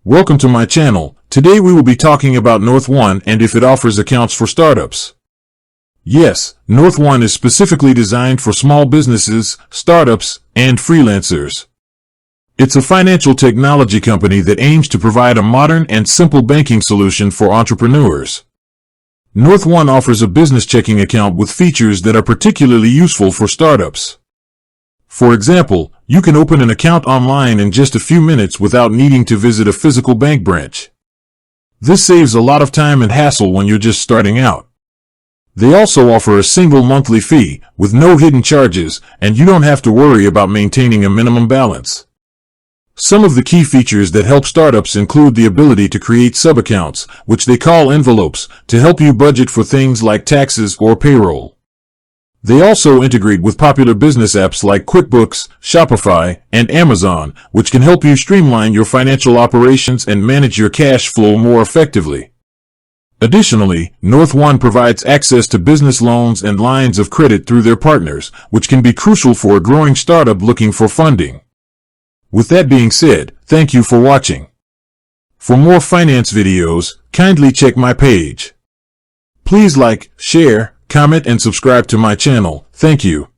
Welcome to my channel. Today we will be talking about NorthOne and if it offers accounts for startups. Yes, NorthOne is specifically designed for small businesses, startups, and freelancers. It's a financial technology company that aims to provide a modern and simple banking solution for entrepreneurs. NorthOne offers a business checking account with features that are particularly useful for startups. For example, you can open an account online in just a few minutes without needing to visit a physical bank branch. This saves a lot of time and hassle when you're just starting out. They also offer a single monthly fee with no hidden charges, and you don't have to worry about maintaining a minimum balance. Some of the key features that help startups include the ability to create sub-accounts, which they call envelopes, to help you budget for things like taxes or payroll. They also integrate with popular business apps like QuickBooks, Shopify, and Amazon, which can help you streamline your financial operations and manage your cash flow more effectively. Additionally, NorthOne provides access to business loans and lines of credit through their partners, which can be crucial for a growing startup looking for funding. With that being said, thank you for watching. For more finance videos, kindly check my page. Please like, share, comment, and subscribe to my channel. Thank you.